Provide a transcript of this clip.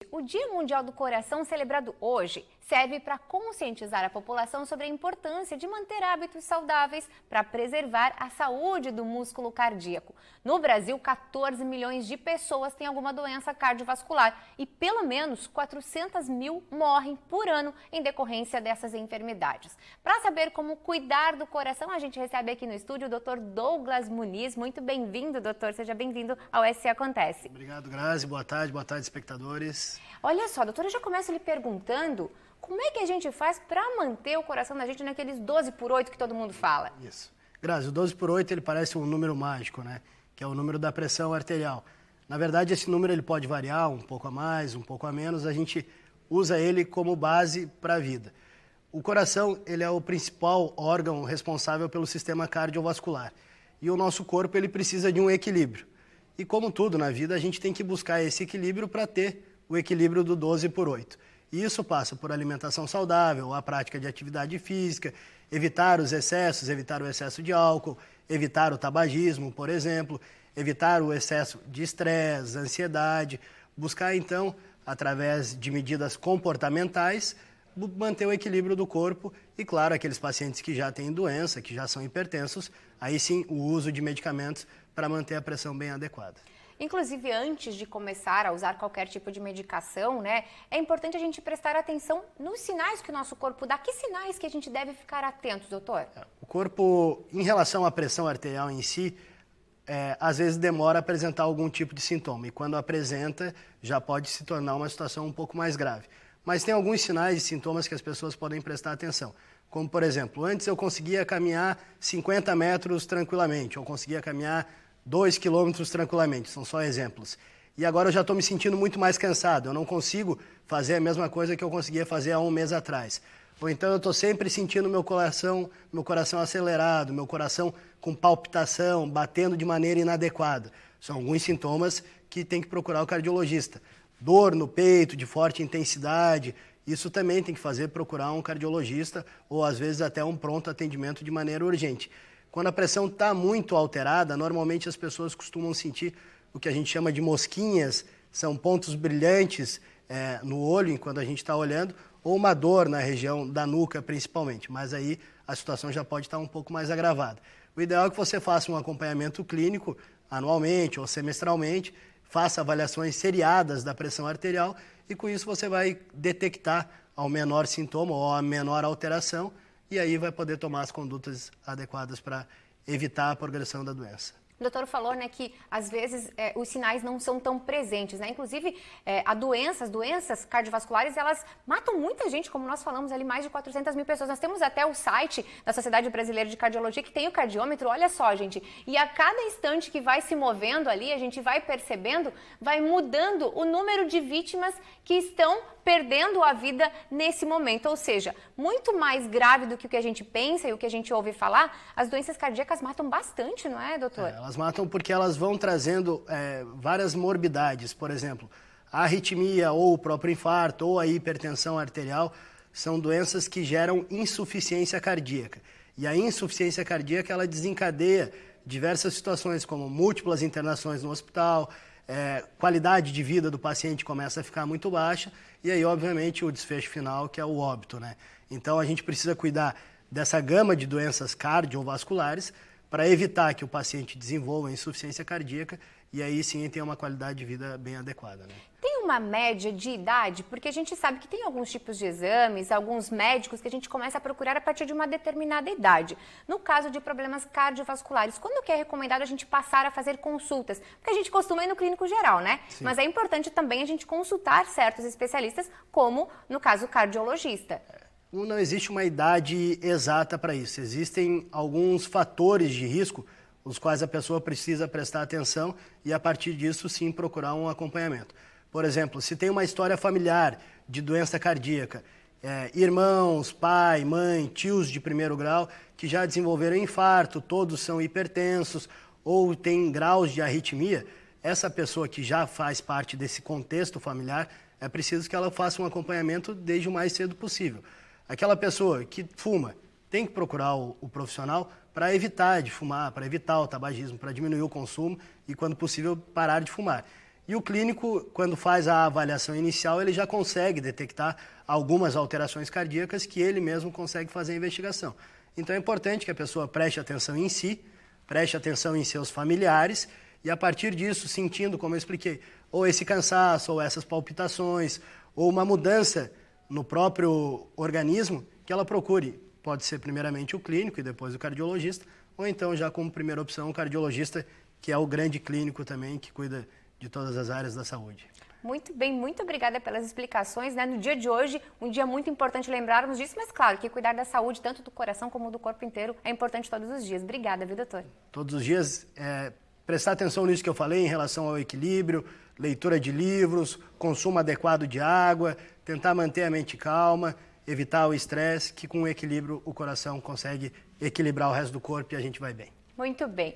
O Dia Mundial do Coração, celebrado hoje, serve para conscientizar a população sobre a importância de manter hábitos saudáveis para preservar a saúde do músculo cardíaco. No Brasil, 14 milhões de pessoas têm alguma doença cardiovascular e pelo menos 400 mil morrem por ano em decorrência dessas enfermidades. Para saber como cuidar do coração, a gente recebe aqui no estúdio o Dr. Douglas Muniz. Muito bem-vindo, doutor. Seja bem-vindo ao SC Acontece. Obrigado, Grazi. Boa tarde, espectadores. Olha só, doutor, eu já começo lhe perguntando como é que a gente faz para manter o coração da gente naqueles 12/8 que todo mundo fala? Isso. Grazi, o 12/8 ele parece um número mágico, né? Que é o número da pressão arterial. Na verdade, esse número ele pode variar um pouco a mais, um pouco a menos. A gente usa ele como base para a vida. O coração ele é o principal órgão responsável pelo sistema cardiovascular. E o nosso corpo ele precisa de um equilíbrio. E como tudo na vida, a gente tem que buscar esse equilíbrio para ter o equilíbrio do 12/8. E isso passa por alimentação saudável, a prática de atividade física, evitar os excessos, evitar o excesso de álcool, evitar o tabagismo, por exemplo, evitar o excesso de estresse, ansiedade, buscar então, através de medidas comportamentais, manter o equilíbrio do corpo e, claro, aqueles pacientes que já têm doença, que já são hipertensos, aí sim o uso de medicamentos para manter a pressão bem adequada. Inclusive, antes de começar a usar qualquer tipo de medicação, né, é importante a gente prestar atenção nos sinais que o nosso corpo dá. Que sinais que a gente deve ficar atentos, doutor? O corpo, em relação à pressão arterial em si, às vezes demora a apresentar algum tipo de sintoma. E quando apresenta, já pode se tornar uma situação um pouco mais grave. Mas tem alguns sinais e sintomas que as pessoas podem prestar atenção. Como, por exemplo, antes eu conseguia caminhar 50 metros tranquilamente, ou conseguia caminhar 2 quilômetros tranquilamente, são só exemplos. E agora eu já estou me sentindo muito mais cansado, eu não consigo fazer a mesma coisa que eu conseguia fazer há um mês atrás. Ou então eu estou sempre sentindo meu coração acelerado, meu coração com palpitação, batendo de maneira inadequada. São alguns sintomas que tem que procurar o cardiologista. Dor no peito de forte intensidade, isso também tem que procurar um cardiologista ou às vezes até um pronto atendimento de maneira urgente. Quando a pressão está muito alterada, normalmente as pessoas costumam sentir o que a gente chama de mosquinhas, são pontos brilhantes no olho enquanto a gente está olhando, ou uma dor na região da nuca principalmente, mas aí a situação já pode estar um pouco mais agravada. O ideal é que você faça um acompanhamento clínico anualmente ou semestralmente, faça avaliações seriadas da pressão arterial e com isso você vai detectar ao menor sintoma ou a menor alteração e aí vai poder tomar as condutas adequadas para evitar a progressão da doença. O doutor falou, né, que às vezes os sinais não são tão presentes, né? Inclusive, as doenças cardiovasculares, elas matam muita gente, como nós falamos ali, mais de 400 mil pessoas. Nós temos até o site da Sociedade Brasileira de Cardiologia que tem o cardiômetro, olha só, gente. E a cada instante que vai se movendo ali, a gente vai percebendo, vai mudando o número de vítimas que estão perdendo a vida nesse momento. Ou seja, muito mais grave do que o que a gente pensa e o que a gente ouve falar, as doenças cardíacas matam bastante, não é, doutor? Elas matam porque elas vão trazendo várias morbidades. Por exemplo, a arritmia ou o próprio infarto ou a hipertensão arterial são doenças que geram insuficiência cardíaca. E a insuficiência cardíaca ela desencadeia diversas situações, como múltiplas internações no hospital, qualidade de vida do paciente começa a ficar muito baixa e aí, obviamente, o desfecho final, que é o óbito, né? Então, a gente precisa cuidar dessa gama de doenças cardiovasculares para evitar que o paciente desenvolva insuficiência cardíaca e aí sim tenha uma qualidade de vida bem adequada, né? Tem uma média de idade? Porque a gente sabe que tem alguns tipos de exames, alguns médicos que a gente começa a procurar a partir de uma determinada idade. No caso de problemas cardiovasculares, quando que é recomendado a gente passar a fazer consultas? Porque a gente costuma ir no clínico geral, né? Sim. Mas é importante também a gente consultar certos especialistas, como no caso o cardiologista. Não existe uma idade exata para isso. Existem alguns fatores de risco os quais a pessoa precisa prestar atenção e a partir disso sim procurar um acompanhamento. Por exemplo, se tem uma história familiar de doença cardíaca, irmãos, pai, mãe, tios de primeiro grau que já desenvolveram infarto, todos são hipertensos ou têm graus de arritmia, essa pessoa que já faz parte desse contexto familiar, é preciso que ela faça um acompanhamento desde o mais cedo possível. Aquela pessoa que fuma tem que procurar o profissional para evitar de fumar, para evitar o tabagismo, para diminuir o consumo e, quando possível, parar de fumar. E o clínico, quando faz a avaliação inicial, ele já consegue detectar algumas alterações cardíacas que ele mesmo consegue fazer a investigação. Então é importante que a pessoa preste atenção em si, preste atenção em seus familiares e a partir disso, sentindo, como eu expliquei, ou esse cansaço, ou essas palpitações, ou uma mudança no próprio organismo, que ela procure. Pode ser primeiramente o clínico e depois o cardiologista, ou então já como primeira opção o cardiologista, que é o grande clínico também, que cuida de todas as áreas da saúde. Muito bem, muito obrigada pelas explicações, né? No dia de hoje, um dia muito importante lembrarmos disso, mas claro que cuidar da saúde, tanto do coração como do corpo inteiro, é importante todos os dias. Obrigada, viu, doutor? Todos os dias, prestar atenção nisso que eu falei em relação ao equilíbrio, leitura de livros, consumo adequado de água, tentar manter a mente calma, evitar o estresse, que com o equilíbrio o coração consegue equilibrar o resto do corpo e a gente vai bem. Muito bem.